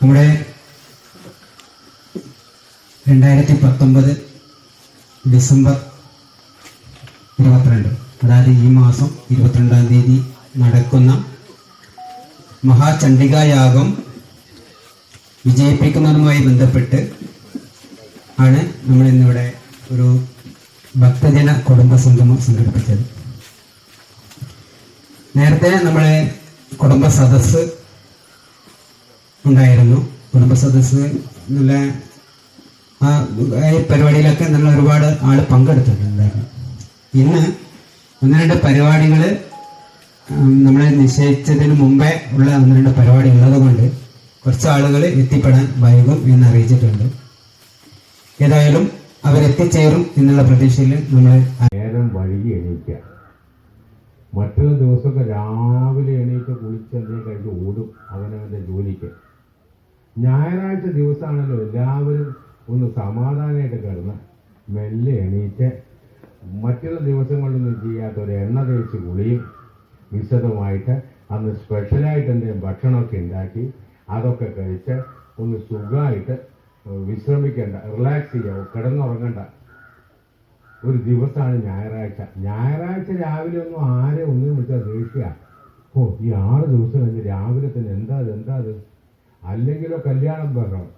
നമ്മുടെ 2019 ഡിസംബർ 22, അതായത് ഈ മാസം 22-ാം തീയതി നടക്കുന്ന മഹാചണ്ഡികായാഗം വിജയിപ്പിക്കുന്നതുമായി ബന്ധപ്പെട്ട് ആണ് നമ്മൾ ഇന്നിവിടെ ഒരു ഭക്തജന കുടുംബ സംഗമം സംഘടിപ്പിച്ചത്. നേരത്തെ നമ്മളെ കുടുംബ സദസ്സ് ഉണ്ടായിരുന്നു. കുടുംബ സദസ്സ് നല്ല ഈ പരിപാടിയിലൊക്കെ നമ്മൾ ഒരുപാട് ആൾ പങ്കെടുത്തിട്ടുണ്ടായിരുന്നു. ഇന്ന് 1-2 പരിപാടികൾ നമ്മളെ നിശ്ചയിച്ചതിന് മുമ്പേ ഉള്ള 1-2 പരിപാടി ഉള്ളത് കൊണ്ട് കുറച്ച് ആളുകൾ എത്തിപ്പെടാൻ വൈകും എന്ന് അറിയിച്ചിട്ടുണ്ട്. ഏതായാലും അവരെത്തിച്ചേരും എന്നുള്ള പ്രതീക്ഷയിൽ നമ്മൾ നേരം വഴുകി എണീക്കുക. മറ്റുള്ള ദിവസമൊക്കെ രാവിലെ എണീറ്റ് കുളിച്ച് എന്തെങ്കിലും കഴിഞ്ഞ് ഓടും അവനവൻ്റെ ജോലിക്ക്. ഞായറാഴ്ച ദിവസമാണല്ലോ എല്ലാവരും ഒന്ന് സമാധാനമായിട്ട് കിടന്ന് മെല്ലെ എണീറ്റ് മറ്റുള്ള ദിവസങ്ങളിലൊന്നും ചെയ്യാത്ത ഒരു എണ്ണ തേച്ച് കുളിയും വിശദമായിട്ട് അന്ന് സ്പെഷ്യലായിട്ട് എന്തെങ്കിലും ഭക്ഷണമൊക്കെ ഉണ്ടാക്കി അതൊക്കെ കഴിച്ച് ഒന്ന് സുഖമായിട്ട് വിശ്രമിക്കേണ്ട, റിലാക്സ് ചെയ്യുക, കിടന്നുറങ്ങേണ്ട ഒരു ദിവസമാണ് ഞായറാഴ്ച. ഞായറാഴ്ച രാവിലെ ഒന്നും വിളിച്ചാൽ ദേഷ്യ. ഈ 6 ദിവസം കഴിഞ്ഞ് രാവിലെ തന്നെ എന്താ അത് അല്ലെങ്കിലോ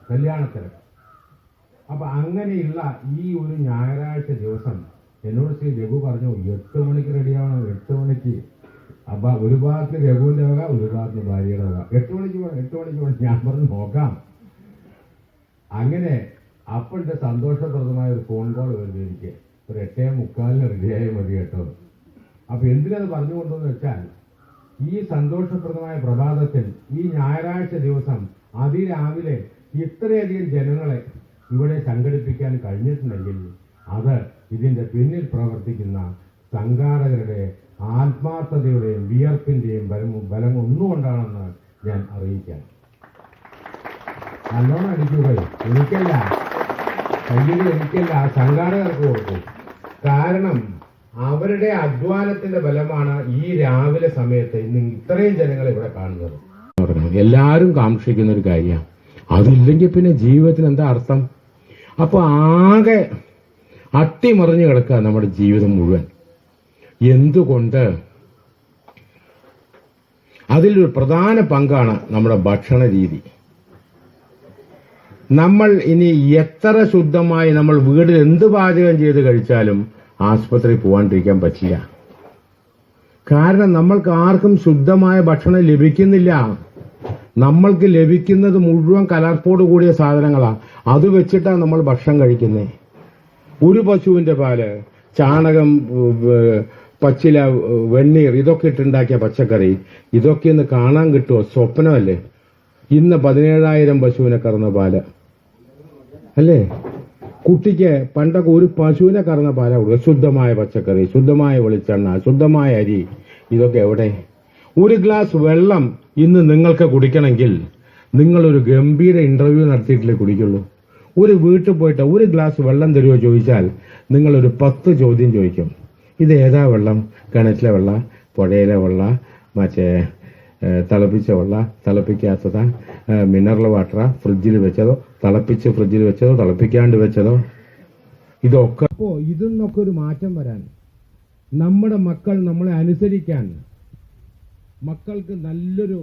കല്യാണത്തിന്. അപ്പം അങ്ങനെയുള്ള ഈ ഒരു ഞായറാഴ്ച ദിവസം എന്നോട് ശ്രീ രഘു പറഞ്ഞു 8 മണിക്ക് റെഡിയാവണം. 8 മണിക്ക്. അപ്പം ഒരു ഭാഗത്ത് രഘുവിൻ്റെ വക, ഒരു ഭാഗത്ത് ഭാര്യയുടെ വക. 8 മണിക്ക് പോകണം. ഞാൻ പറഞ്ഞു നോക്കാം. അങ്ങനെ അപ്പോഴത്തെ സന്തോഷപ്രദമായ ഒരു ഫോൺ കോൾ വരുന്നത് എനിക്ക് ഒരു 8:45 റെഡിയായി മതി കേട്ടോ. അപ്പം എന്തിനത് പറഞ്ഞുകൊണ്ടെന്ന് വെച്ചാൽ ഈ സന്തോഷപ്രദമായ പ്രഭാതത്തിൽ ഈ ഞായറാഴ്ച ദിവസം അതിരാവിലെ ഇത്രയധികം ജനങ്ങളെ ഇവിടെ സംഘടിപ്പിക്കാൻ കഴിഞ്ഞിട്ടുണ്ടെങ്കിൽ അത് ഇതിൻ്റെ പിന്നിൽ പ്രവർത്തിക്കുന്ന സംഘാടകരുടെ ആത്മാർത്ഥതയുടെയും വിയർപ്പിൻ്റെയും ബലം ഒന്നുകൊണ്ടാണെന്ന് ഞാൻ അറിയിക്കാം. നല്ലോണം അടിക്കുക. എനിക്കല്ല, സംഘാടകർക്ക് കൊടുക്കും. കാരണം അവരുടെ അധ്വാനത്തിന്റെ ബലമാണ് ഈ രാവിലെ സമയത്ത് ഇന്ന് ഇത്രയും ജനങ്ങൾ ഇവിടെ കാണുന്നത്. എല്ലാവരും കാക്ഷിക്കുന്ന ഒരു കാര്യമാണ്. അതില്ലെങ്കിൽ പിന്നെ ജീവിതത്തിന് എന്താ അർത്ഥം? അപ്പൊ ആകെ അട്ടിമറിഞ്ഞു കിടക്കുക നമ്മുടെ ജീവിതം മുഴുവൻ. എന്തുകൊണ്ട്? അതിലൊരു പ്രധാന പങ്കാണ് നമ്മുടെ ഭക്ഷണ രീതി. നമ്മൾ ഇനി എത്ര ശുദ്ധമായി നമ്മൾ വീട്ടിൽ എന്ത് പാചകം ചെയ്ത് കഴിച്ചാലും ആസ്പത്രിയിൽ പോകാണ്ടിരിക്കാൻ പറ്റില്ല. കാരണം നമ്മൾക്ക് ആർക്കും ശുദ്ധമായ ഭക്ഷണം ലഭിക്കുന്നില്ല. നമ്മൾക്ക് ലഭിക്കുന്നത് മുഴുവൻ കലർപ്പോട് കൂടിയ സാധനങ്ങളാണ്. അത് വെച്ചിട്ടാണ് നമ്മൾ ഭക്ഷണം കഴിക്കുന്നത്. ഒരു പശുവിന്റെ പാല്, ചാണകം, പച്ചില, വെണ്ണീർ ഇതൊക്കെ ഇട്ടുണ്ടാക്കിയ പച്ചക്കറി, ഇതൊക്കെ ഇന്ന് കാണാൻ കിട്ടുമോ? സ്വപ്നമല്ലേ. ഇന്ന് 17,000 പശുവിനെ കറന്ന പാല് അല്ലേ? കുട്ടിക്ക് പണ്ടൊക്കെ ഒരു പശുവിനെ കറന്ന പാല കൊടുക്കുക. ശുദ്ധമായ പച്ചക്കറി, ശുദ്ധമായ വെളിച്ചെണ്ണ, ശുദ്ധമായ അരി, ഇതൊക്കെ എവിടെ? ഒരു ഗ്ലാസ് വെള്ളം ഇന്ന് നിങ്ങൾക്ക് കുടിക്കണമെങ്കിൽ നിങ്ങളൊരു ഗംഭീര ഇന്റർവ്യൂ നടത്തിയിട്ടില്ലേ കുടിക്കുള്ളൂ. ഒരു വീട്ടിൽ പോയിട്ട് ഒരു ഗ്ലാസ് വെള്ളം തരുമോ ചോദിച്ചാൽ നിങ്ങളൊരു 10 ചോദ്യം ചോദിക്കും. ഇത് ഏതാ വെള്ളം? കിണറ്റിലെ വെള്ള, പുഴയിലെ വെള്ള, മറ്റേ തിളപ്പിച്ച വെള്ള, തിളപ്പിക്കാത്തതാ, മിനറൽ വാട്ടറാ, ഫ്രിഡ്ജിൽ വെച്ചതോ, തിളപ്പിച്ച് ഫ്രിഡ്ജിൽ വെച്ചതോ, തിളപ്പിക്കാണ്ട് വെച്ചതോ, ഇതൊക്കെ. അപ്പോ ഇതിന്നൊക്കെ ഒരു മാറ്റം വരാൻ, നമ്മുടെ മക്കൾ നമ്മളെ അനുസരിക്കാൻ, മക്കൾക്ക് നല്ലൊരു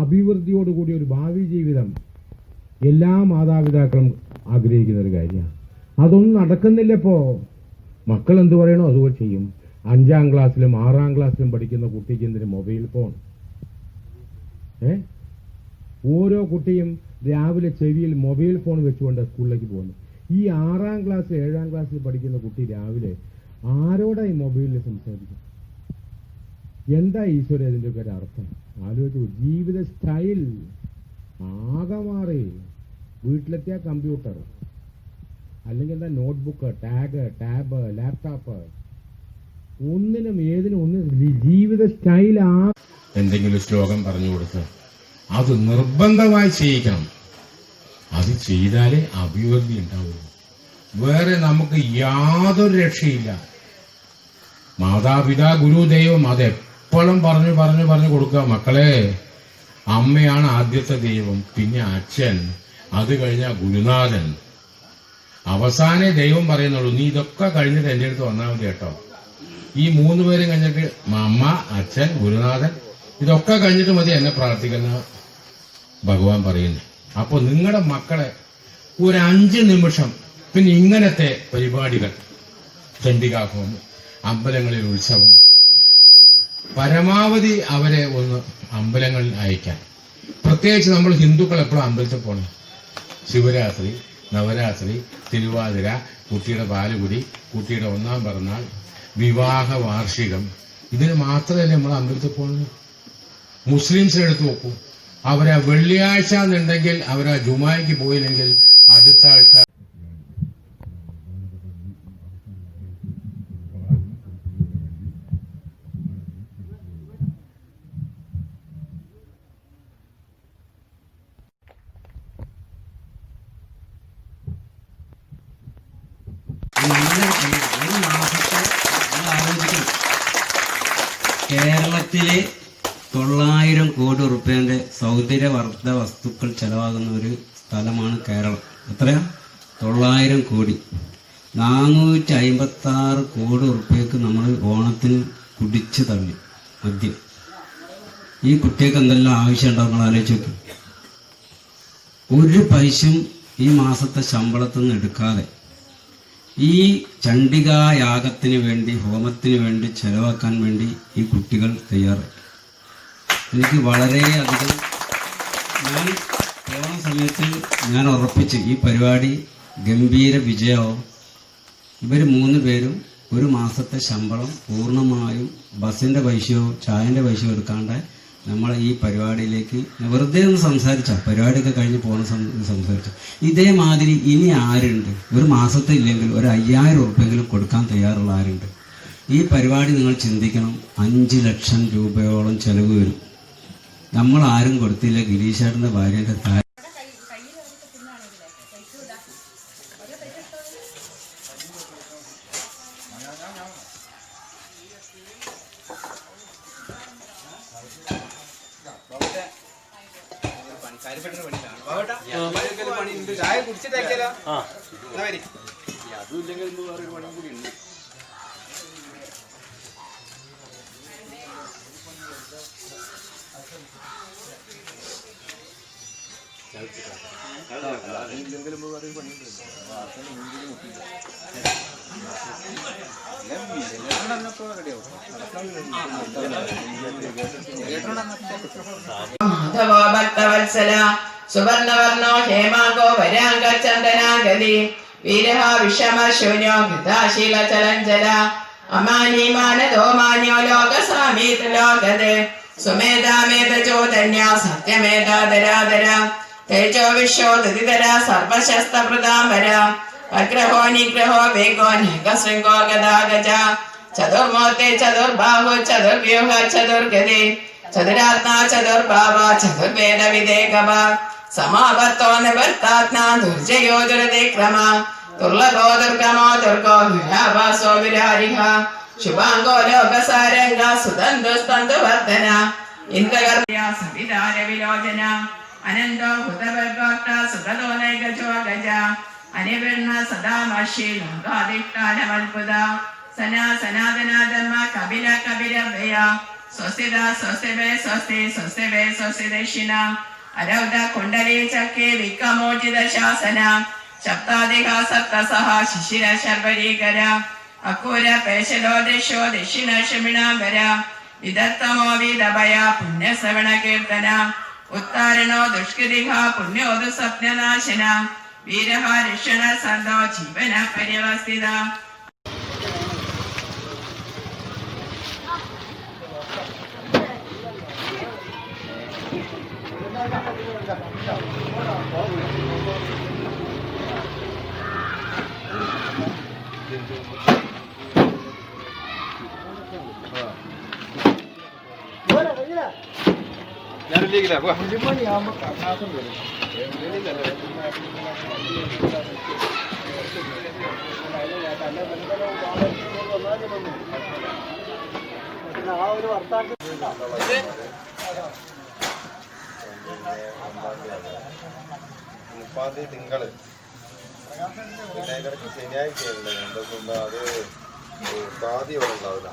അഭിവൃദ്ധിയോടുകൂടി ഒരു ഭാവി ജീവിതം എല്ലാ മാതാപിതാക്കളും ആഗ്രഹിക്കുന്ന ഒരു കാര്യമാണ്. അതൊന്നും നടക്കുന്നില്ലപ്പോ. മക്കൾ എന്ത് പറയണോ അതുപോലെ ചെയ്യും. 5-ാം ക്ലാസ്സിലും 6-ാം ക്ലാസ്സിലും പഠിക്കുന്ന കുട്ടിക്ക് എന്തിന് മൊബൈൽ ഫോൺ? ഓരോ കുട്ടിയും രാവിലെ ചെവിയിൽ മൊബൈൽ ഫോൺ വെച്ചുകൊണ്ട് സ്കൂളിലേക്ക് പോകുന്നു. ഈ 6-ാം ക്ലാസ് 7-ാം ക്ലാസ്സിൽ പഠിക്കുന്ന കുട്ടി രാവിലെ ആരോടാ ഈ മൊബൈലിൽ സംസാരിക്കും? എന്താ ഈശ്വര ഇതിൻ്റെയൊക്കെ ഒരു അർത്ഥം ആലോചിച്ചു. ജീവിത സ്റ്റൈൽ ആകെ മാറി. വീട്ടിലെത്തിയ കമ്പ്യൂട്ടർ, അല്ലെങ്കിൽ എന്താ നോട്ട്ബുക്ക്, ടാബ്, ലാപ്ടോപ്പ്, ഒന്നിനും ജീവിത സ്റ്റൈലാ. എന്തെങ്കിലും ശ്ലോകം പറഞ്ഞു കൊടുത്ത് അത് നിർബന്ധമായി ചെയ്യിക്കണം. അത് ചെയ്താലേ അഭിവൃദ്ധി ഉണ്ടാവുള്ളൂ. വേറെ നമുക്ക് യാതൊരു രക്ഷയില്ല. മാതാപിതാ ഗുരു ദൈവം അതെപ്പോഴും പറഞ്ഞു കൊടുക്കുക. മക്കളെ, അമ്മയാണ് ആദ്യത്തെ ദൈവം, പിന്നെ അച്ഛൻ, അത് കഴിഞ്ഞാൽ ഗുരുനാഥൻ. അവസാനേ ദൈവം പറയുന്നുള്ളൂ, നീ ഇതൊക്കെ കഴിഞ്ഞിട്ട് എന്റെ അടുത്ത് വന്നാൽ മതി കേട്ടോ. ഈ 3 പേരും കഴിഞ്ഞിട്ട് അമ്മ, അച്ഛൻ, ഗുരുനാഥൻ, ഇതൊക്കെ കഴിഞ്ഞിട്ട് മതി എന്നെ പ്രാർത്ഥിക്കുന്ന ഭഗവാൻ പറയുന്നു. അപ്പൊ നിങ്ങളുടെ മക്കളെ ഒരു 5 നിമിഷം പിന്നെ ഇങ്ങനത്തെ പരിപാടികൾ, ചണ്ഡികാഹോമം, അമ്പലങ്ങളിൽ ഉത്സവം, പരമാവധി അവരെ ഒന്ന് അമ്പലങ്ങളിൽ അയക്കാൻ. പ്രത്യേകിച്ച് നമ്മൾ ഹിന്ദുക്കൾ എപ്പോഴും അമ്പലത്തിൽ പോകണം. ശിവരാത്രി, നവരാത്രി, തിരുവാതിര, കുട്ടിയുടെ പാലുകുടി, കുട്ടിയുടെ 1ാം പിറന്നാൾ, വിവാഹ വാർഷികം, ഇതിന് മാത്രമല്ലേ നമ്മൾ അമ്പലത്തിൽ പോകുന്നത്. മുസ്ലിംസിനെ എടുത്ത് നോക്കൂ, അവരാ വെള്ളിയാഴ്ച എന്നുണ്ടെങ്കിൽ അവരാ ജുമായ്ക്ക് പോയില്ലെങ്കിൽ അടുത്ത ആഴ്ച കേരളത്തിലെ 900 കോടി റുപ്യന്റെ സൗന്ദര്യവർദ്ധ വസ്തുക്കൾ ചെലവാകുന്ന ഒരു സ്ഥലമാണ് കേരളം. എത്രയാ? 900 കോടി. 456 കോടി റുപ്യക്ക് നമ്മൾ ഓണത്തിന് കുടിച്ചു തള്ളി മദ്യം. ഈ കുട്ടികൾക്ക് എന്തെല്ലാം ആവശ്യം ഉണ്ടാവും നിങ്ങൾ ആലോചിച്ച് നോക്കും. ഒരു പൈസയും ഈ മാസത്തെ ശമ്പളത്തിൽ നിന്ന് എടുക്കാതെ ഈ ചണ്ഡികായാഗത്തിന് വേണ്ടി, ഹോമത്തിന് വേണ്ടി ചെലവാക്കാൻ വേണ്ടി ഈ കുട്ടികൾ തയ്യാറായി. എനിക്ക് വളരെയധികം, ഞാൻ പോണ സമയത്ത് ഞാൻ ഉറപ്പിച്ച് ഈ പരിപാടി ഗംഭീര വിജയമാവും. ഇവർ 3 പേരും ഒരു മാസത്തെ ശമ്പളം പൂർണ്ണമായും ബസ്സിന്റെ പൈസയോ ചായന്റെ പൈസയോ എടുക്കാണ്ട് നമ്മളെ ഈ പരിപാടിയിലേക്ക് വെറുതെ ഒന്ന് സംസാരിച്ച, പരിപാടിയൊക്കെ കഴിഞ്ഞ് പോണ സംസാരിച്ച ഇതേമാതിരി ഇനി ആരുണ്ട്? ഒരു മാസത്തെ ഇല്ലെങ്കിൽ ഒരു 5000 ഉറുപ്പെങ്കിലും കൊടുക്കാൻ തയ്യാറുള്ള ആരുണ്ട്? ഈ പരിപാടി നിങ്ങൾ ചിന്തിക്കണം. 5 ലക്ഷം രൂപയോളം ചെലവ് വരും. നമ്മൾ ആരും കൊടുത്തില്ല. ഗിരീഷേട്ടന്റെ ഭാര്യന്റെ താഴെ ചായ കുടിച്ചിട്ടേക്കല്ലോ. അതും ഇല്ലെങ്കിൽ വേറൊരു പണിയും കൂടി ഉണ്ട്. മാധവോ ഭക്തവത്സല സുവർണവർണോ ഹേമാങ്കോ വരാംഗചന്ദനാഗതി വീരഹ വിഷമശൂന്യോ ഗതാശീല ചലഞ്ചല അമാനീമാനദോ മാന്യോ ലോകസാമി ത്രിലോകത് സുമേധാമേധചോദന്യ സത്യമേധാധരാധര തേജോ വിശ്വോദിതര സർവശസ്ത്രപ്രദാംബര അഗ്രഹോ നിഗ്രഹോ വേഗോ നഗശൃംഗോ ഗദാഗജ ചതുർമൂർത്തി ചതുർബാഹു ചതുർവ്യൂഹ ചതുർഗതി ചതുരാത്മ ചതുർഭാവ ചതുർവേദ വിദേകവ സമാവർത്തോ നിവർത്താത്മാ ദുർജയോ ദുരതിക്രമ ദുർലഭോ ദുർഗമോ ദുർഗോ വിരാവാസോ വിരാരിഹ ശുഭാംഗോ ലോകസാരംഗ സുതന്തുസ്തന്തുവർദ്ധന ഇന്ദ്രകർമ്മ്യ സവിതാര വിലോചന അനന്തോ ഹുതവർഗോക്ത സുഗതോ നൈകജോ ഗജ അനിവൃണ്ണ സദാമശി ലോകാധിഷ്ഠാനമത്ഭുത സനാതന ധർമ്മ കപില കപിലവ്യയ സ്വസ്തിദ സ്വസ്തിവേ സ്വസ്തി സ്വസ്തിവേ സ്വസ്തി ദക്ഷിണ അരൗദ കുണ്ടലി ചക്കേ വിക്കമോചിത ശാസന സപ്താധിക സപ്തസഹ ശിശിര ശർവരീകര അക്കൂര പേശലോ ദിശോ ദക്ഷിണ ക്ഷമിണാംബര വിദത്തമോ വിദഭയ പുണ്യശ്രവണ കീർത്തന ഉത്താരണോ ദുഷ്കൃതിഹ പുണ്യോദു സ്വപ്നനാശന വീരഹ ഋഷണ സന്തോ ജീവന പര്യവസ്ഥിത ഞാനില്ലേക്കില്ല പാതി തിങ്കള് പിന്നെ ഇവർക്ക് ശനിയാഴ്ചയുണ്ട് എന്തൊക്കെ അത് പാതി ഇവിടെ ഉണ്ടാവില്ല.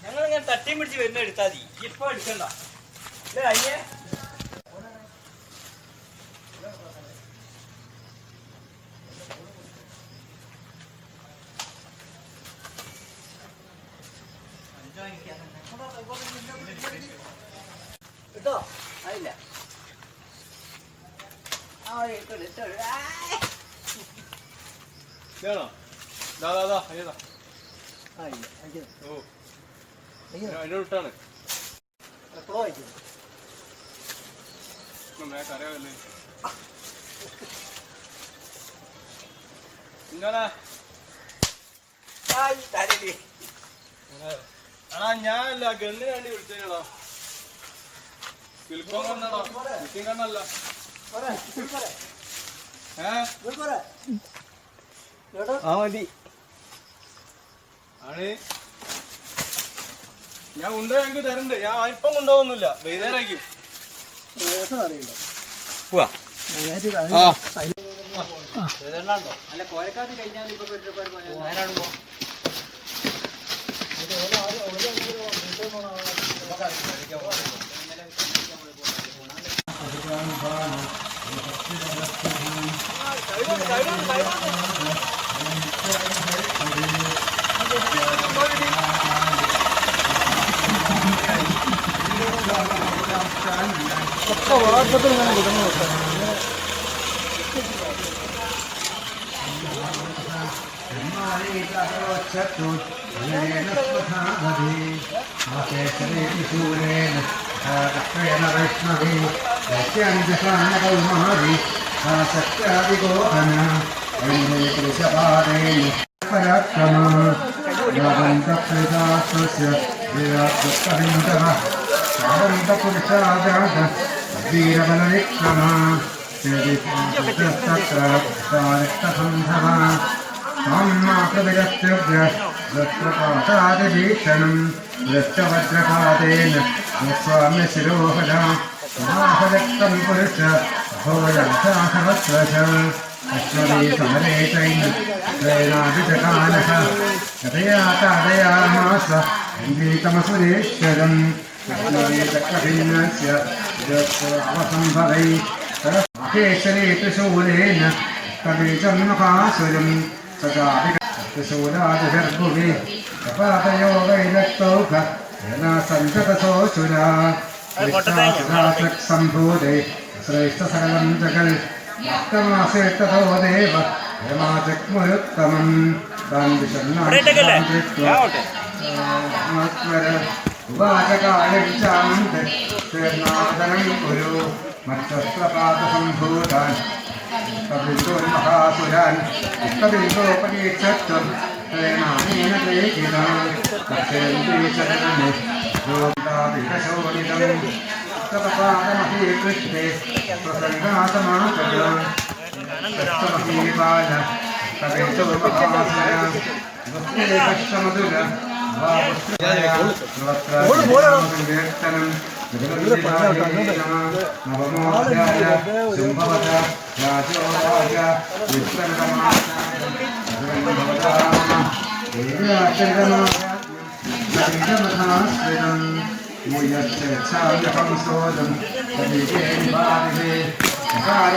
ഞങ്ങളിങ്ങനെ തട്ടിയും പിടിച്ച് വരുന്ന എടുത്താൽ മതി. ഇപ്പൊ എടുക്കണ്ട അയ്യേ. കേട്ടോ അതില്ല അതിനോട്ടാണ് എപ്പോഴോ അയക്കും അറിയാമല്ലേ ഇങ്ങളാ ഞാനല്ല ഗണ്ണിന് വേണ്ടി വിളിച്ചോ വിൽക്കാൻ കണ്ണാണോ വിൽക്കാൻ കണ്ണല്ല മതി ആണ് ഞാൻ ഉണ്ടോ ഞങ്ങൾക്ക് തരണ്ട്. ഞാൻ ഇപ്പം കൊണ്ടുപോകുന്നില്ല, വൈകുന്നേരമായിരിക്കും. അല്ല കോരക്കാത്ത് കഴിഞ്ഞാൽ ഇപ്പൊ വാട്സപ്പിൽ ഇങ്ങനെ കിട്ടുന്നു. ക്ഷണം വൃഷ്ടഭദ്രപാദേന സ്വാമ്യ ശിരോഹര സമാഹരക്തം പുരുഷ ഭോജാസഹസ്രശ അശ്വതീ സമരേ ചൈന ത്രേനാഭിചകാനഃ കഥയാ താടയാമാസ അംഗീതമസുരേശ്വരം കഠിനസ്യ അവസംഭവൈ മഹേശ്വരേ ത്രിശൂലേന കവീചം മഹാസുരം സദാഭിശൂലാദിർഭുവി കപാതയോ വൈരക്തൗഘ സഞ്ചതസോസുരാ സംഭൂതേ ശ്രേഷ്ഠ സകലം ജഗൽ ഭക്തമാസേത്തോ ദേവ ഹേമാചക്മുരുത്തമം താൻ ഉവാചകായവിചാന്തനാദനം കുരു മത്സ്യപ്രപാതസംഭൂതാൻ കവിതോന്മഹാസുരാൻ കവിതോപരീക്ഷത്വം േന ോദിതമഹീകൃഷ്ണേ പ്രസംഗാതമാകമഹീപാല കവിതോമഹാസുര നവമോധ്യായ ശുംഭവത രാജോരാജ വിശ്വമഹാശ്രിതം മുയച്ഛാമ്യഹംസോദം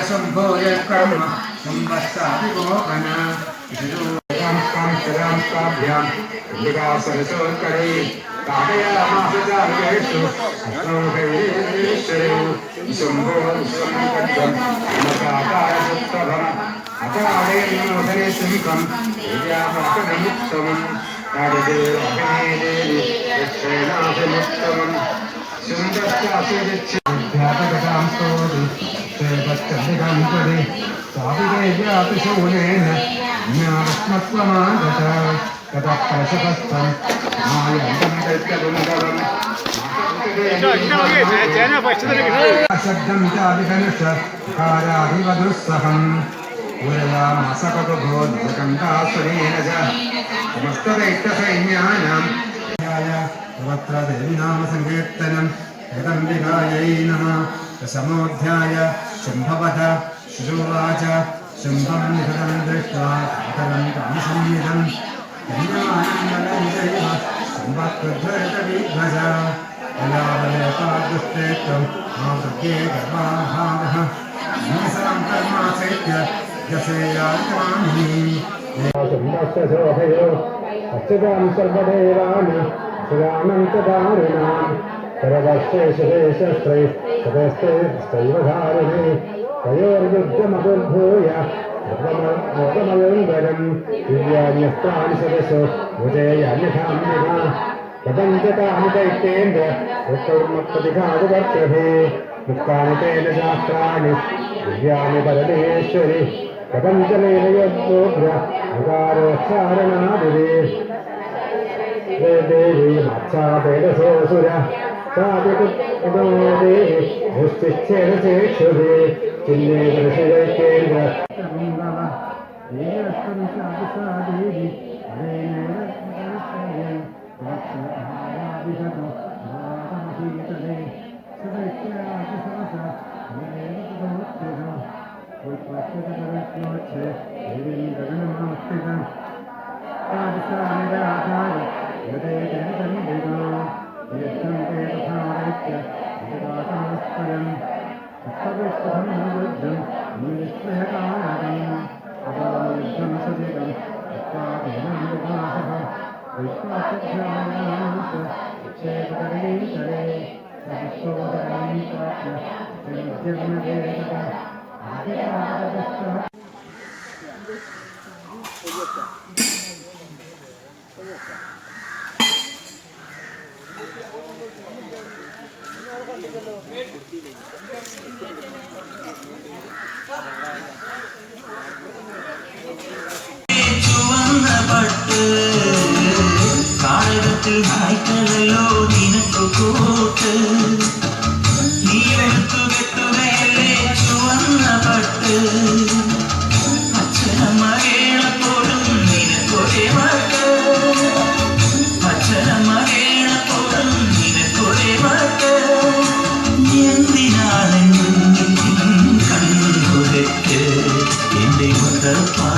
ശംഭോയ കർമ്മ സംവത്സാദിഗോപന ശിരോഭ്യാം വികാസരസോൽക്കരേ കാടയാമാസചാര്യേഷു ശംഭോ സംകാകാരസുപ്തഭം അകാടേനോദനെ സിംഹം േജാഭക്തമുത്തമം കാടിദേവി ദക്ഷേണാഭിമുത്തമം ശുംഭ്യാപകതാം സ്തോതി സേവച്ചന്ദികം പതി സാവിദേവ്യാപിശൂലേന ജ്ഞാനസ്മത്വമാഗത കഥപ്രശസ്തം മായന്തം ദൈത്യകുണ്ടലം ശബ്ദം ചാദിധനുഷാരാധിവദുസ്സഹം ഉരയാമസകതുഭോജകണ്ഠാസുരേണ സമസ്തദൈത്യസൈന്യാനാം നാമസങ്കീർത്തനം ഏതംബികായൈ നമഃ ദശമോऽധ്യായ ശംഭവത ശുചുവാച ശംഭം നിഹതം ദൃഷ്ട്വാ അതരം കാമസംയുതം ശംഭക്രുദ്ധരതവിധ്വജ കലാവലേപാദുഷ്ടേത്വം മാതൃകേ ഗർഭാഭാവഃ മനസാം കർമാചൈത്യ ദശേയാത്മാനി ശോഭയോ അച്യുതാം സർവദേവാനി സുരാമന്തദാരുണാം സർവശേഷദേശസ്ത്രൈ സദസ്തൈവധാരണേ തയോർയുദ്ധമതുർഭൂയ മുഖമയോന്തരം ദിവ്യാന്യസ്ത്രാണി സദസ്സോ മുജേയാന്യഥാമ്യത പ്രപഞ്ചതാനി ദൈത്യേന്ദ്ര ഉത്തർമപ്രതിഘാതുവർത്തഭേ മുക്താനി തേന ശാസ്ത്രാണി ദിവ്യാനി പരമേശ്വരി പ്രപഞ്ചമേനയോഗ്ര അകാരോച്ചാരണാദിവേ ദേവി മത്സാപേരസോസുര സാധിതോ ദേവി ദുഷ്ടിച്ഛേദശേഷുവേ ചിന്നേന്ദ്ര കാടകത്തിൽ നായ്ക്കളല്ലോ നിനക്കു കൂട്ട് നീ വെളുത്തു കെട്ടുകയല്ലേ ചുവന്ന പട്ട് അച്ഛനമ്മ കേളപ്പോഴും നിനക്കൊരേ വാക്ക് അച്ഛനമ്മ കേളപ്പോഴും നിനക്കൊരേ വാക്ക് എന്തിനാണെന്നും കണ്ണുരയ്ക്ക് എന്റെ മുത്തപ്പാ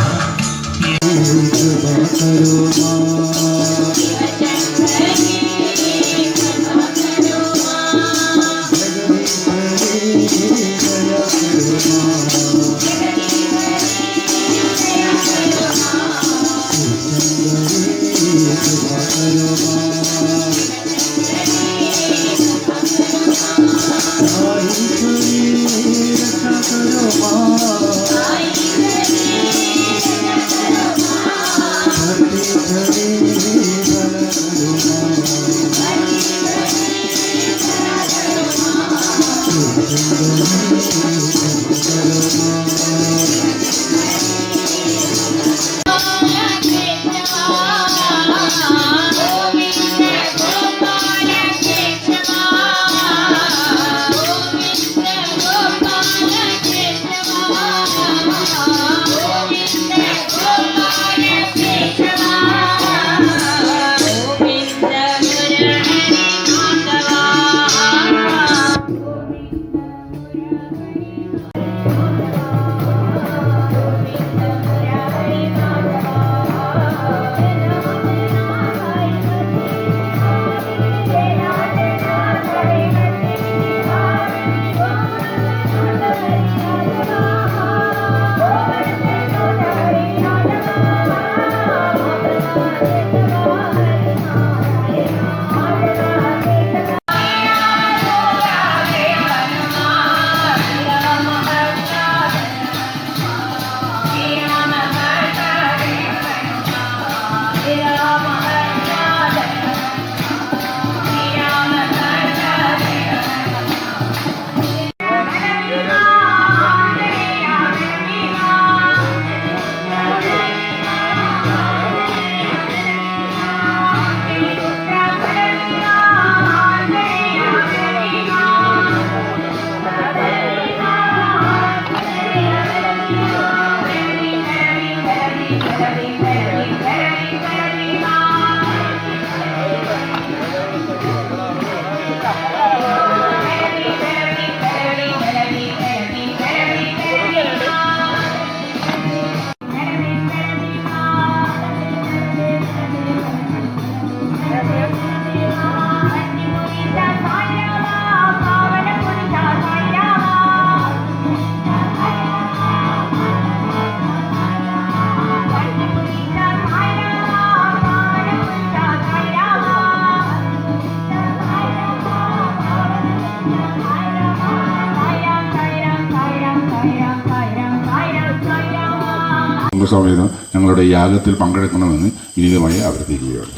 സഭയിൽ ഞങ്ങളുടെ യാഗത്തിൽ പങ്കെടുക്കണമെന്ന് വിനീതമായി അഭ്യർത്ഥിക്കുകയാണ്.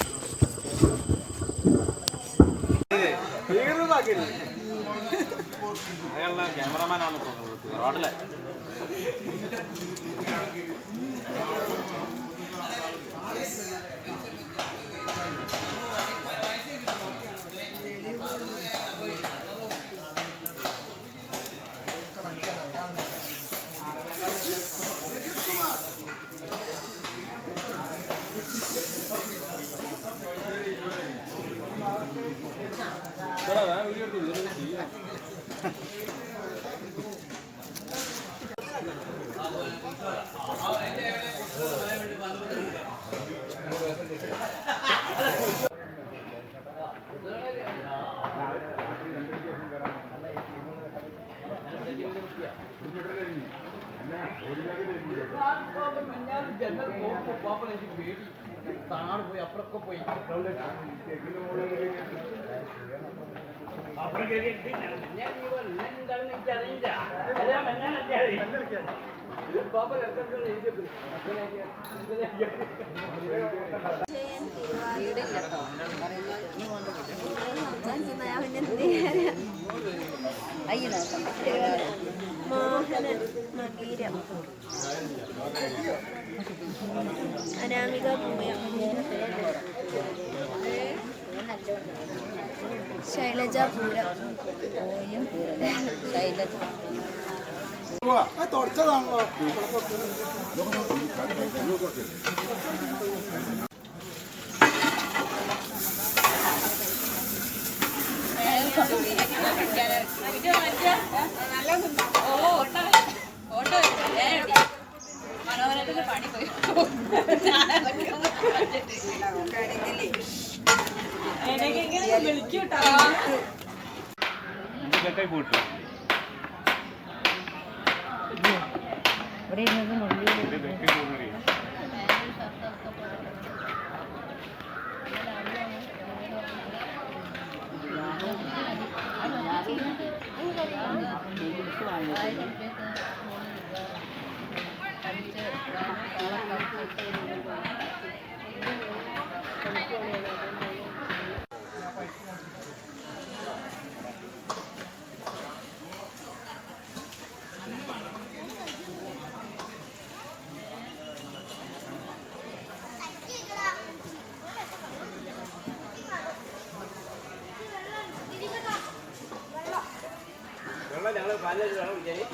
ക്യാമറമാനാണ് റോഡിലെ പോയി അപ്പുറൊക്കെ പോയി മോഹന മകീരം അനാമിക പൂയം ശൈലജ പൂരം ശൈലജ തുടച്ചതാണല്ലോ മനോഹരത്തിന്റെ പണി പോയി വിളിക്കൂട്ടോ പോട്ടു ഞങ്ങള് പാലേ വെള്ളം കുടിക്കാന്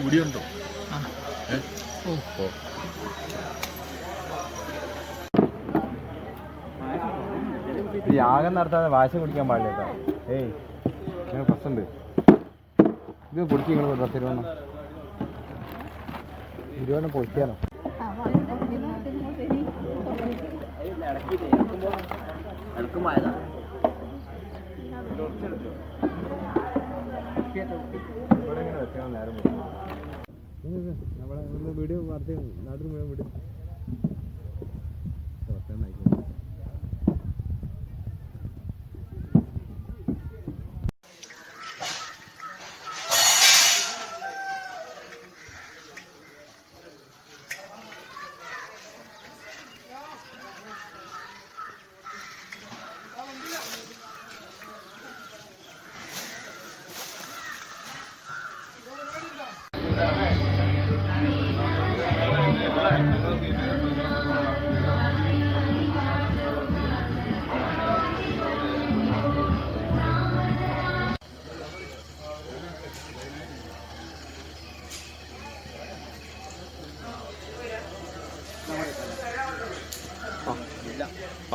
വീഡിയോ ഉണ്ടോ? യാഗം നടത്താതെ വാശ കുടിക്കാൻ പാടില്ല. ഏയ് നിങ്ങൾ പ്രശ്നമുണ്ട്. ഇത് കുടിക്കുക നിങ്ങൾ 10 പൊളിക്കാനോ? നേരം നമ്മളെ വീഡിയോ വാർത്ത നാട്ടിൽ മുഴുവൻ വീഡിയോ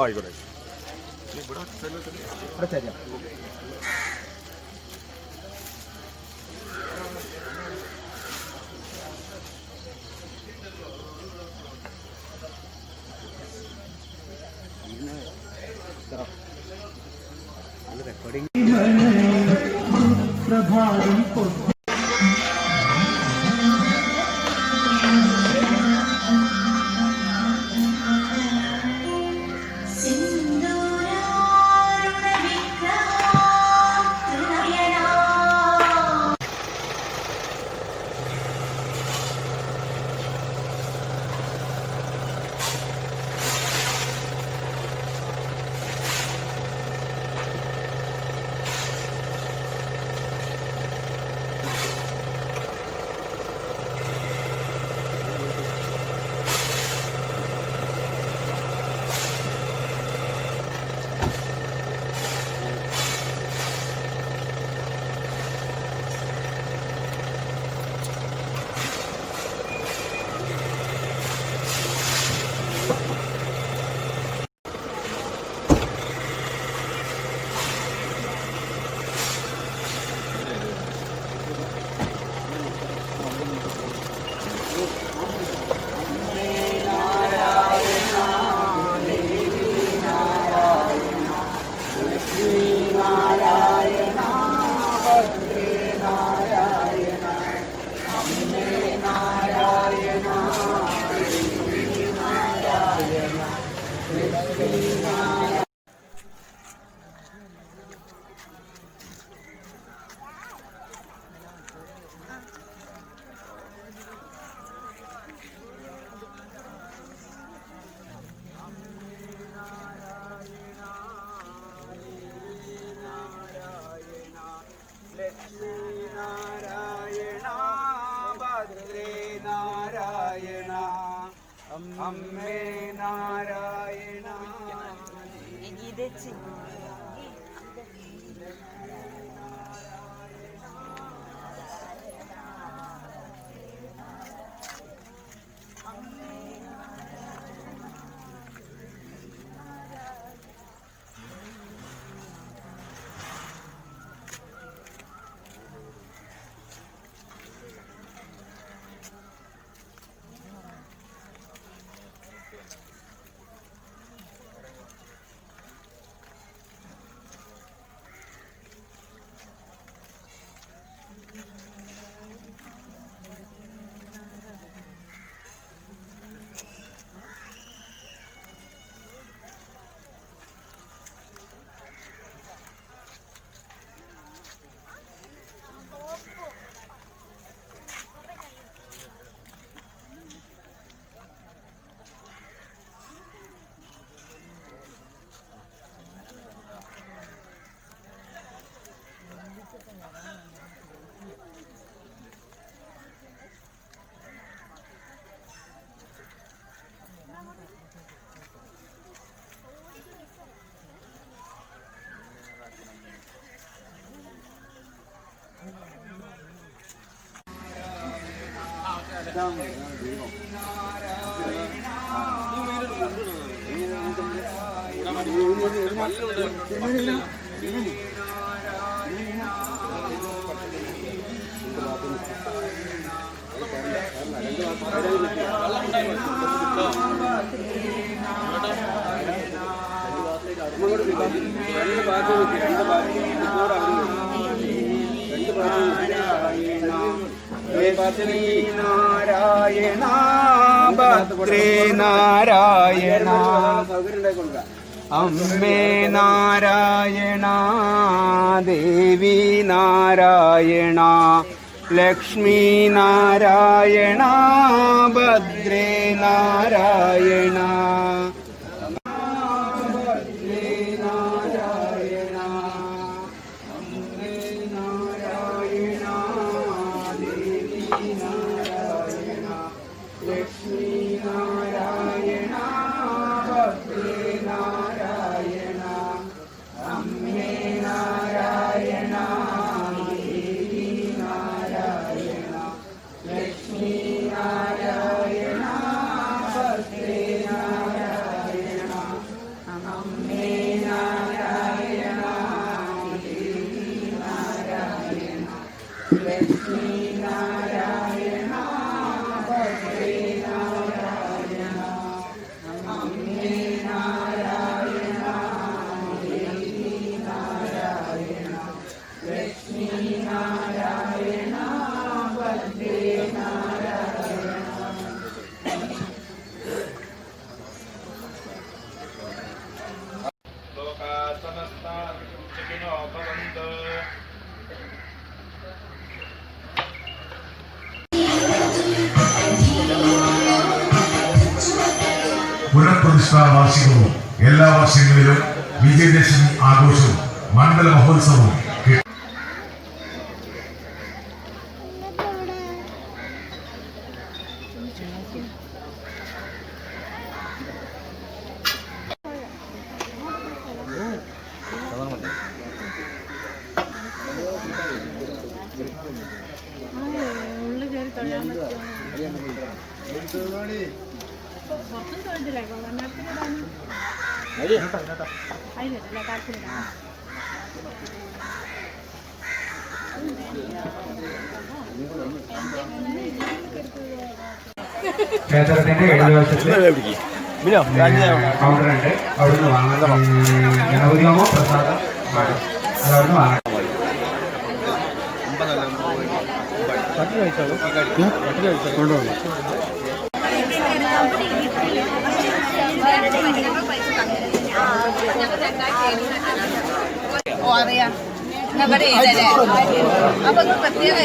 ആയിക്കോട്ടെ. ഇവിടെ ശരിയാ. പ്രഭാതം അമ്മേ നാരായണ. നാരായണ ഭദ്രേ നാരായണ അമ്മേ നാരായണ ദേവി നാരായണ ലക്ഷ്മി നാരായണ ഭദ്രേ നാരായണ Krishna പുനഃപ്രതിഷ്ഠാ വാർഷികവും എല്ലാ വർഷങ്ങളിലും വിജയദശമി ആഘോഷവും മണ്ഡല മഹോത്സവവും ക്ഷേത്രത്തിന്റെ ഇടതുവശത്ത് കൗണ്ടറുണ്ട്. അവിടുന്ന് വാങ്ങാൻ ഗണപതിയോമോ പ്രസാദം അത് അവിടുന്ന് വാങ്ങാം. അറിയാം അപ്പൊ പ്രത്യേക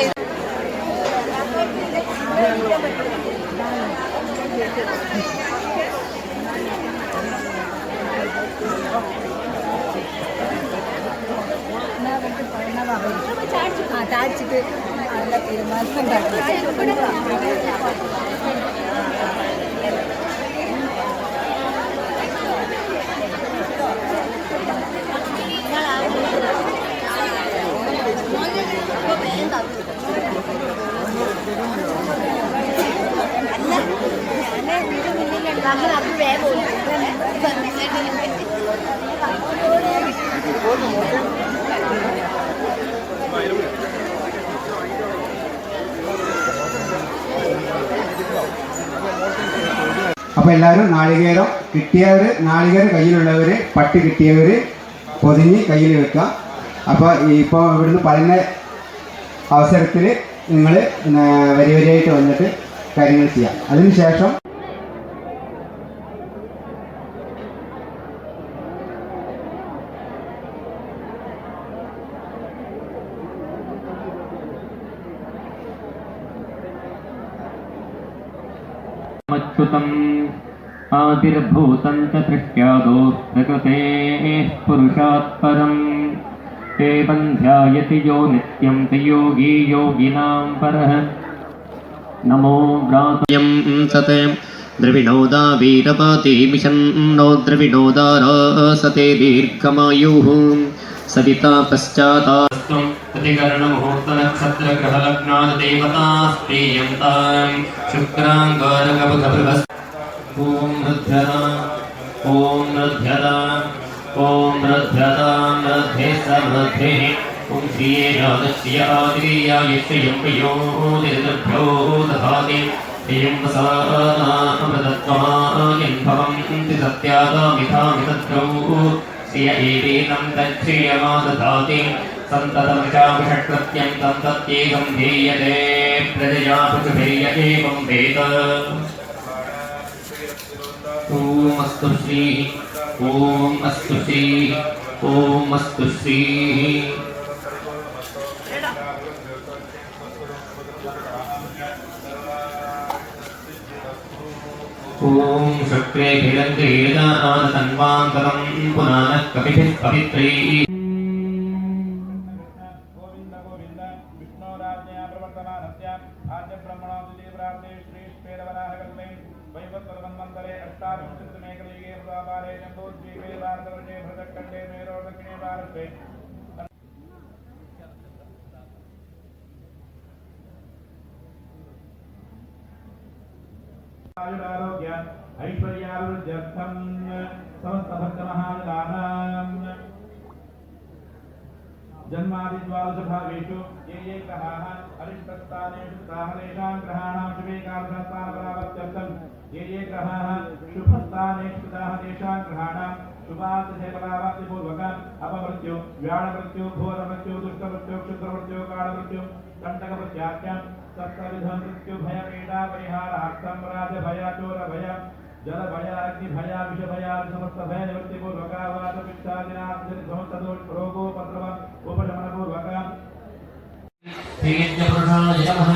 താഴ്ചിട്ട് നല്ല തീരുമാനം അപ്പോൾ എല്ലാവരും നാളികേരം കിട്ടിയവർ, നാളികേരം കയ്യിലുള്ളവർ, പട്ടി കിട്ടിയവർ പൊതിഞ്ഞ് കയ്യിൽ വെക്കുക. അപ്പോൾ ഇപ്പോൾ ഇവിടുന്ന് പറയുന്ന അവസരത്തിൽ നിങ്ങൾ വരി വരിയായിട്ട് വന്നിട്ട് കാര്യങ്ങൾ ചെയ്യാം. അതിനുശേഷം आदिर्भूतं च दृष्ट्यादो प्रकृतेः पुरुषात् परं एवं ध्यायति यो नित्यं च योगी योगिनां परः नमो व्रातयं सते द्रविणोदा वीरपाति मिषन्नो द्रविणोदारासते दीर्घमायुः सविता पश्चातास्त्वं प्रतिकर्णमुहूर्तनक्षत्रग्रहलग्नादेवतास्तेयन्तां शुक्राङ्गारकबुधबृहस् ॐ रध्यता ॐ रध्यता ॐ रध्यतां रध्ये समृद्धिः ॐ श्रियेनादस्य आदिर्यायस्य यं योदिर्भ्यो दधाति यं वसानामृतत्वमायन् भवन्ति सत्यागामिथामितद्रौ श्रिय एवेनं तच्छ्रियमादधाति सन्ततमृषाभिषट्कृत्यं तन्तत्येकं धीयते प्रजया पशुभिर्य एवं वेद ॐ अस्तु श्रीः ॐ अस्तु श्रीः ॐ अस्तु श्रीः ॐ शुक्रे भिरङ्गीर्गातन्वान्तरं पुनानः कपिभिः पवित्रैः आयुरारोग्य ऐश्वर्यारुध्यर्थं समस्तभक्तमहाजनानां जन्मादिद्वादशभावेषु ये ये ग्रहाः अरिष्टस्थानेषु ताः तेषां ग्रहाणां शुभेकादशस्थानपरावर्त्यर्थं ये ये ग्रहाः शुभस्थानेषु ताः तेषां ग्रहाणां शुभार्थपरावर्त्यपूर्वकम् अपमृत्यु व्याळमृत्यु घोरमृत्यु दुष्टमृत्यु क्षुद्रमृत्यु कालमृत्यु कण्टकमृत्याख्यं तत्तविधं मृत्युभयपीडापरिहारार्थं राजभयचोरभयं जलभयाग्निभया विषभया समस्तभयनिवृत्तिपूर्वकावादपित्तादिनां तदोरोगोपद्रवम् उपशमनपूर्वकम् तेजपुरुषाय नमः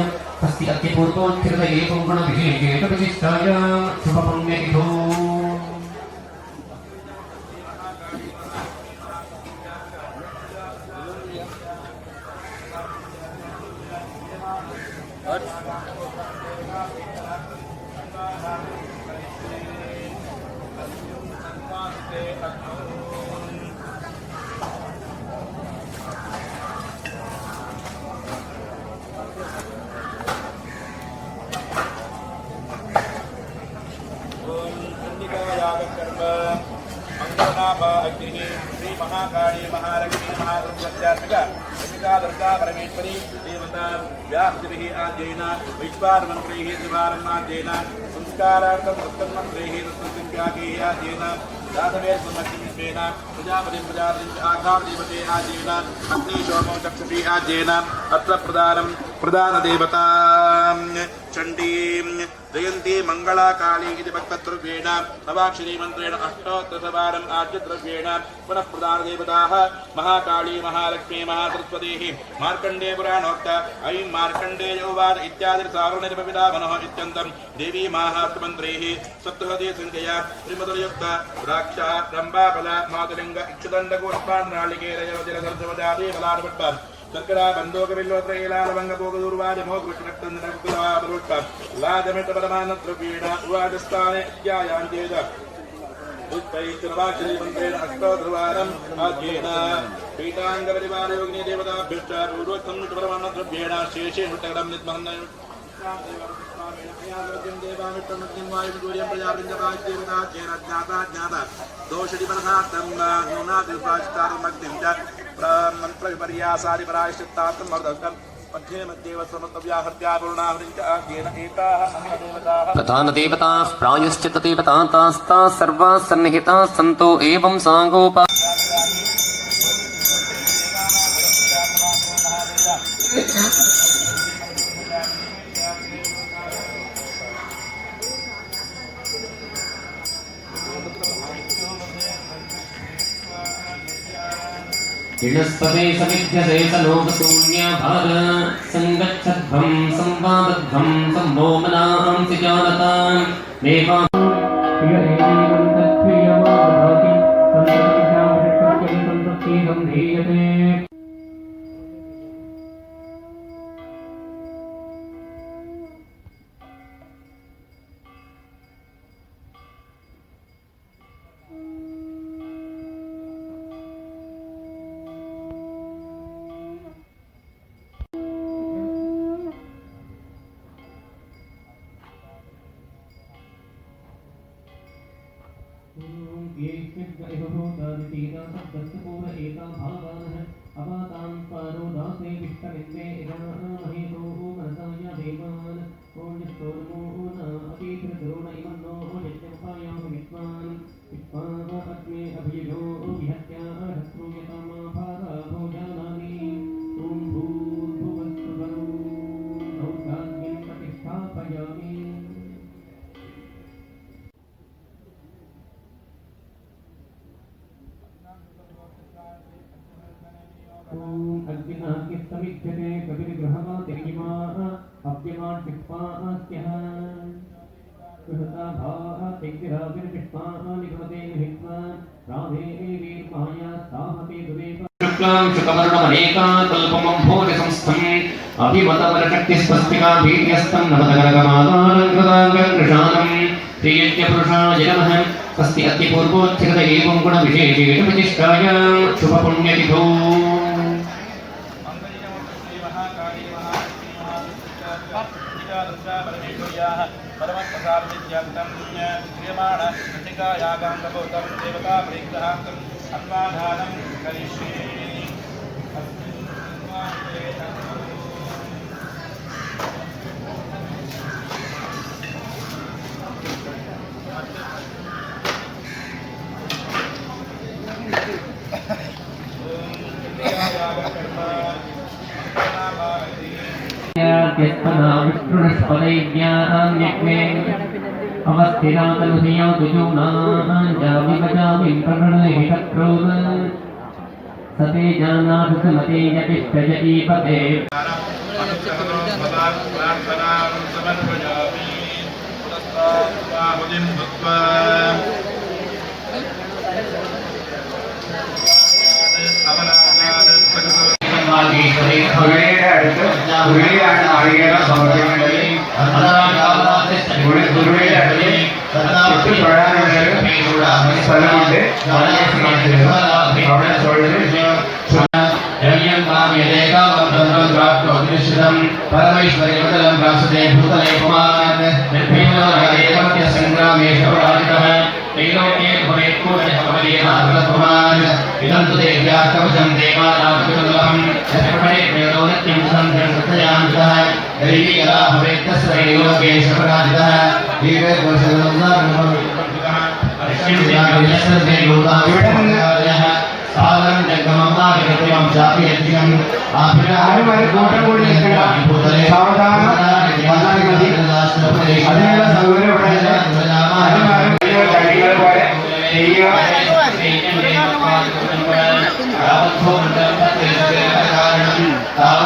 अस्ति अत्यपूर्वोच्चृतये पुङ्गुणविशेषेतविशिष्टाय शुभपुण्यतिथो श्री महाकाली महालक्ष्मी महादुर्गा दुर्गा परमेश्वरी देवता व्यासभिः आद्येन वैश्वानरमन्त्रैः त्रिवारमाद्येन संस्कारार्थं सप्तमन्त्रैः तत्संख्याकैः आद्येन दासवेश्वरलक्ष्मीत्वेन प्रजापतिं आधारदेवते आद्येन अग्निशोमो चक्षुषी आद्येन अत्र प्रधानदेवता चण्डीं जयन्ती मंगलाकाली इति भक्तद्रव्येण नवाक्षरी मन्त्रेण अष्टोत्तरवारम् आद्यद्रव्येण पुनः प्रधानदेवताः महाकाली महालक्ष्मी महासरस्वतीः मार्कण्डे पुराणोक्त ऐं मार्कण्डेय उवाच इत्यादि सावर्णनिर्भविता मनः इत्यन्तं देवी माहात्मन्त्रैः सप्तहते संख्यया त्रिमधुरयुक्त द्राक्षा रम्भाफल मातुलिङ्ग इक्षुदण्डगोष्पाण्डनालिकेरयवजलसर्जवजादे फलानुपट्टम् शर्करा बन्धोकविल्लोत्रैलालवङ्गभोगदूर्वाजमो कृष्णक्तन्दनकुलापरोट्टम् लाजमितपरमानद्रव्येण उवाचस्थाने इत्यायान्तेज पुष्पैश्चरवाक्षरीमन्त्रेण अष्टोत्तरवारम् आद्येन पीठाङ्गपरिवारयोगिनी देवताभ्यश्च पूर्वोक्तं परमानद्रव्येण शेषे मुट्टकटं निद्महन् दोषिपरसार्थं न्यूनादिपाचितारमग्निं च मन्त्रविपर्यासादिपरायश्चित्तार्थं मर्दकं मध्ये मध्ये वस्त्रमन्तव्याहत्यापूर्णाहृं च आद्येन एताः अन्नदेवताः प्रधानदेवताः प्रायश्चित्तदेवतास्ताः सर्वाः सन्निहिताः सन्तो एवं साङ्गोपा इणस्पदे समिध्यसे सलोकशून्याभार सङ्गच्छध्वं संवादध्वं सम्भोमनांसि जानतां देवां अग्निनाग्निस्तमिच्छते कपिग्रहमा तिर्यिमा अप्यमान् पिष्पास्त्यः कृहताभाः तिग्राविर्पिष्पाः निगमते मिहित्वा राधे वीर्माया साहते दुदेव शुक्लां शुकवर्णमनेकान् कल्पमम्भोजसंस्थम् अभिमतवरशक्तिस्पष्टिका भीर्यस्तं नवतगरगमादानङ्कृताङ्गकृशानम् श्रीयज्ञपुरुषाय नमः अस्ति अत्यपूर्वोच्चृत एवं गुणविशेषेण प्रतिष्ठाय शुभपुण्यतिथौ परमप्रसादविद्यान्तं क्रियमाण कृतिकायागाङ्गभूतं देवता परिग्रहान्तम् अन्वाधानं करिष्ये दैव्यान्यग्ने अवस्थिरातनुधिया तुजूनां जाविपजामिं प्रणहि शत्रून् सते जानाथ सुमते यतिष्ठय ईपते ഉള്ളിലാണ് നാളികേരം സമർപ്പിക്കേണ്ടത്. സ്ഥലമുണ്ട്. അവിടെ തൊഴിൽ परमेश्वरीमण्डलं प्राप्स्यते भूतले पुमान् संग्रामेश पराजितः त्रैलोक्ये भवेत् पूर्णः भवदीयमार्गपुमान् इदं तु देव्याः कवचं देवानां यत्पठेत् नित्यं सन्ध्यं कृतयान्तः दैवीकला भवेत् तस्य त्रैलोक्येश पराजितः सागरं जगममागतं चापि यज्ञं आभिराहरि कोटं കൂടി സാവധാനം വന്നാൽ മതി. അതിനുള്ള സൗകര്യം ഇവിടെ പോലെ ചെയ്യുക.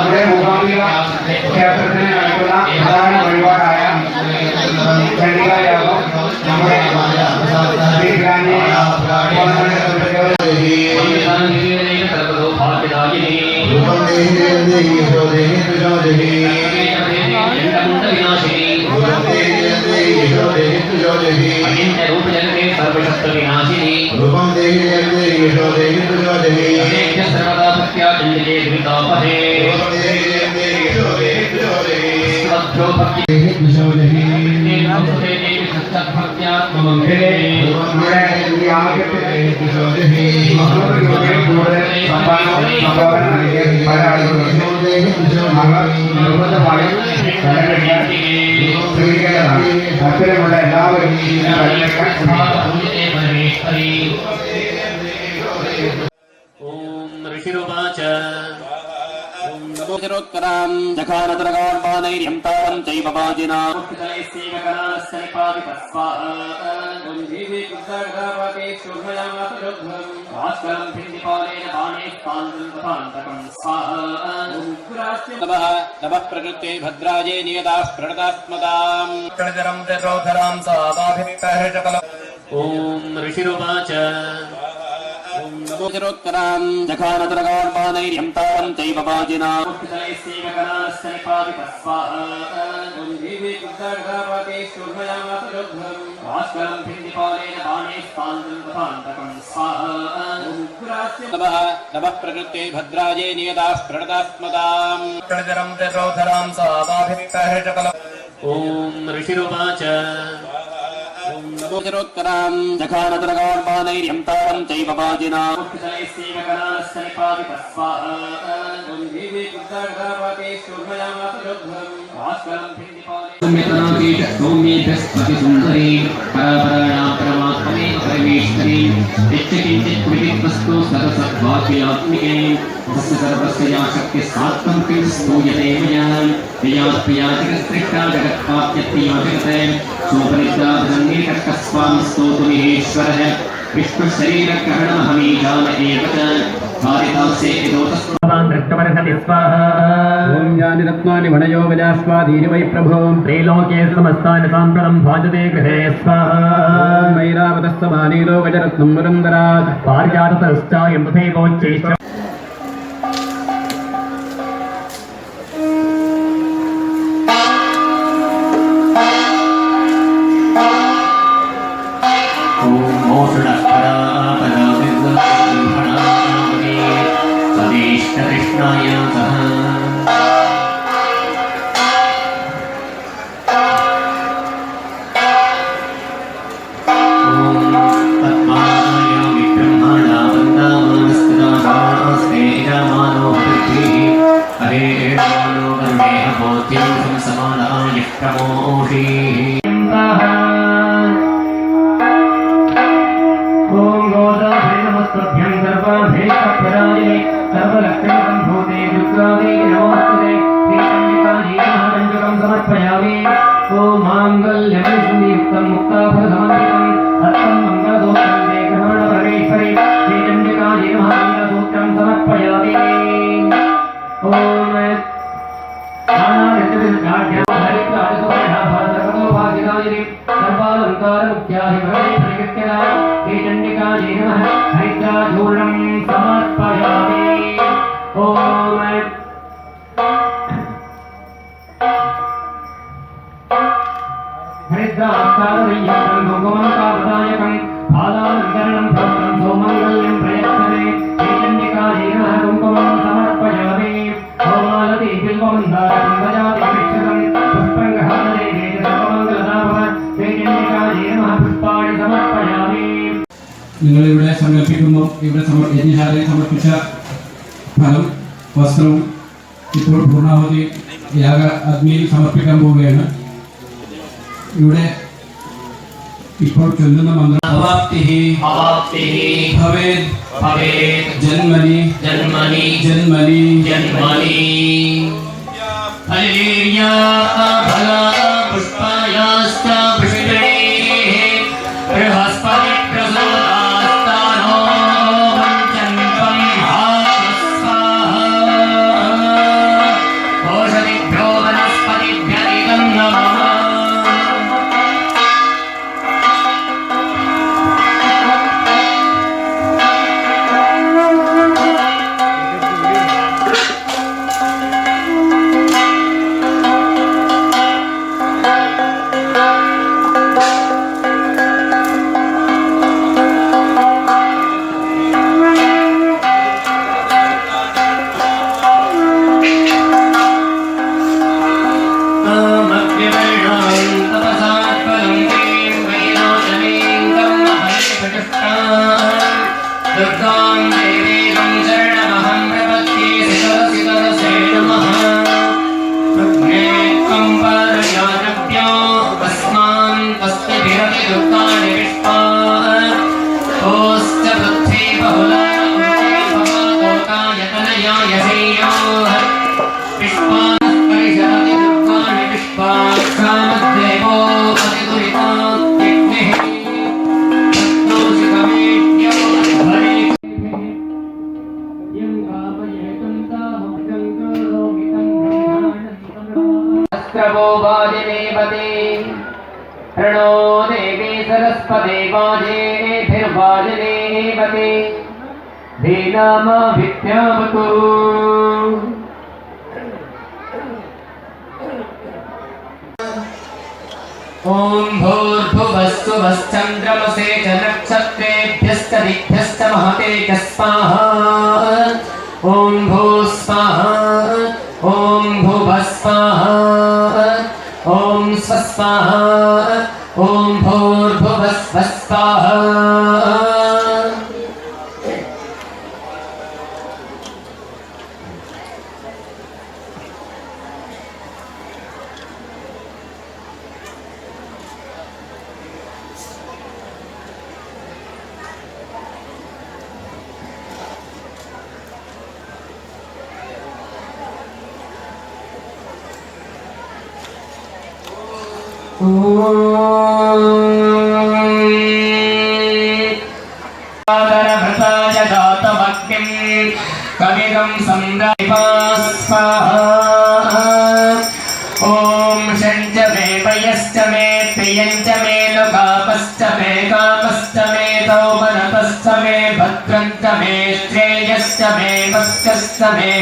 ഇവിടെ മൂകാംബിക ക്ഷേത്രത്തിന് നടക്കുന്ന പ്രധാന വഴിപാടായ ചണ്ഡികായാഗം നമ്മുടെ रूपम അത്തരമുള്ള എല്ലാവരും ओम ऋषिरुवाच ओम नमो शिरोत्तरां जखानतरगाण्डैर्यं तारं चैव वाजिना ओम देवी कुद्दार्गावाते शोभयामातरुद्धं भास्करं भिन्दिपालेन बाणे स्पान्दं स्वाहा नमः प्रकृते भद्राये नियताः प्रणतात्मतां कणजरं तेजोधरां सावाभिप्तहृजकल ओम ऋषिरुवाच ओम नमो शिरोत्तरां जखानतरगाण्डैर्यं तारं चैव वाजिना ओम देवी कुद्दार्गावाते शोभयामातरुद्धं भास्करं भिन्दिपालेन बाणे स्पान्दं स्वाहा नमः प्रकृते भद्राये नियताः प्रणतात्मतां कणजरं तेजोधरां सावाभिप्तहृजकल ओम ऋषिरुवाच ओम नमो शिरोत्तरां जखानतरगाण्डैर्यं तारं चैव वाजिना ओम देवी कुद्दार्गावाते शोभयामातरुद्धं भास्करं भिन्दिपालेन परापराणां परमात्मने परमेश्वरे यच्चकिञ्चित् विदित्वस्तु सदसद्वाक्यात्मिके तस्य सर्वस्य या शक्तिस्सात्वं किं स्तूयते मया प्रियातिकस्त्रिष्टा जगत्पाप्यत्या जगते सोपनिष्ठाधन्येकस्वां स्तोतुमीश्वरः विष्णुशरीरग्रहणमहमीजान एव च कारितांसे इदोतस्त्वान् दृष्टवर्हति स्वाहा ॐ यानि रत्नानि वणयो विलास्वादीनि वै प्रभो त्रैलोक्ये समस्तानि साम्प्रतं भाजते गृहे स्वाहा ॐ मैरावतस्तमानीलो गजरत्नं मुरन्दरात् पारिजाततश्चायं तथैवोच्चैश्च कृष्णाय सर्वलक्षणसम्भूते दुर्गादेवी नमोस्तुते श्रीचण्डिकायै महामञ्जुलं समर्पयामि। मांगल्यमणिसंयुक्तं मुक्ताफलसमन्वितं तत्तं मंगलसूत्रं ते ग्रहणपरमेश्वरी श्रीचण्डिकायै नमः मंगलसूत्रं समर्पयामि। हरिद्राचूर्णं समर्पयामि। हरिद्राक्षारय्यं भगवन्तावदायकं आदानकरणं भक्तं सोमङ्गल्यं प्रयच्छने श्रीचण्डिकायै नमः कुङ्कुमं समर्पयामि। ओमालति बिल्वमन्दारं दयाति विक्षतं पुष्पं गृहाणि सर्वमङ्गलदाभव श्रीचण्डिकायै नमः पुष्पाणि समर्पयामि। നിങ്ങളിവിടെ സങ്കല്പിക്കുമ്പോൾ ഇവിടെ യജ്ഞശാലയിൽ സമർപ്പിച്ച ഫലം വസ്ത്രവും ഇപ്പോൾ പൂർണ്ണാവധി യാഗ അഗ്നിയിൽ സമർപ്പിക്കാൻ പോവുകയാണ്. ഇവിടെ ഇപ്പോൾ ചൊല്ലുന്ന മന്ത്രം അവാപ്തിഹി ഭവേത് ജന്മനി ജന്മനി ഹല്ലേലൂയാ ഫല പുഷ്പായാസ്ത പുഷ്പേ ബൃഹസ്പതി പ്രസോദാസ്താനോ വഞ്ചന്ത്വം ഹാസ്വാഹ ഓഷധിഭ്യോ വനസ്പതിഭ്യധികം നമഃ. प्रणो देवी सरस्वती वाजेभिर्वाजनेवते धीनामाभिद्यावतु। ॐ भूर्भुवस्सुवश्चन्द्रमसे च नक्षत्रेभ्यश्च दिग्भ्यश्च महते च स्वाहा। ॐ भूः स्वाहा ॐ भुवः स्वाहा ॐ स्वस्वाहा ॐ भूर्भुवः स्वः स्वाहा। आदरभृताय जातमग्निं कविगं संरायिपा स्वाहा। ॐ षञ्च मे पयश्च मे प्रियञ्च मे लोकापश्च मे कामश्च मे सौमनतश्च मे भद्रञ्च मे श्रेयश्च मे वस्कश्च मे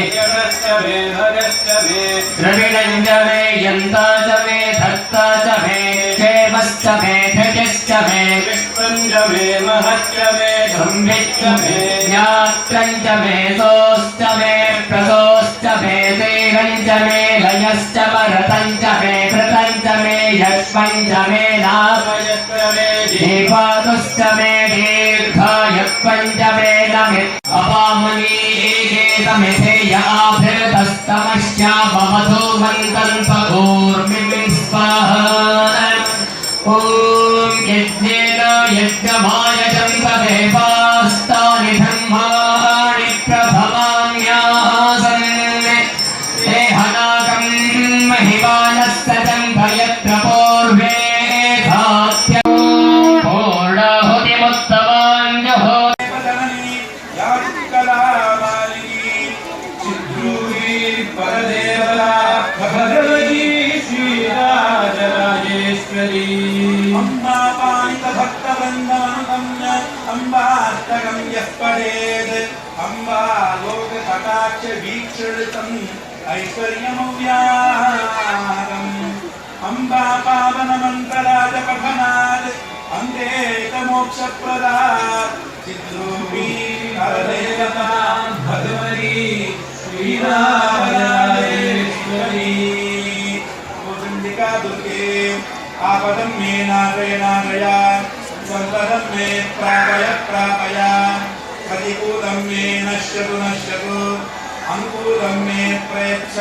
द्रविणञ्च मे यन्ता च मे धर्ता च मे क्षेमश्च मे धृतिश्च मे विश्वञ्च मे महच्च मे संविच्च मे ज्ञात्रञ्च मे सोश्च मे प्रसोश्च मे देहञ्च मे लयश्च परतञ्च मे कृतञ्च मे यक्ष्मञ्च मे नामयश्च मे दीपातुश्च मे दीर्घायक्वञ्च मे नमित् अपामनी एकेतमिथेय आभृतस्तमश्यामवधू मन्दन्पगूर्मिं स्वाहा। ॐ यज्ञेन यज्ञमायजन्त देवास्तानि धर्माणि प्रभवाम्यासन् देहनागं महिमानः सजन्त यत्र ഈശ്വരീ അംബാപാണിതഭക്തവൃന്ദമനുഗമ്യ അംബാഷ്ടകം യഃ പഠേത് അംബാ ലോകകടാക്ഷ വീക്ഷണിതം ഐശ്വര്യമവ്യാഹം അംബാ പാവനമന്ത്രരാജ പഠനാത് അന്തേത മോക്ഷപ്രദാത് ചിദ്രൂപീ ഹരദേവതാ ഭഗവതി ശ്രീനാരായണേശ്വരി दुर्गे आपदं मे नाशय संपदं मे प्रापय प्रतिकूलं मे नश्यतु अनुकूलं मे प्रयच्छ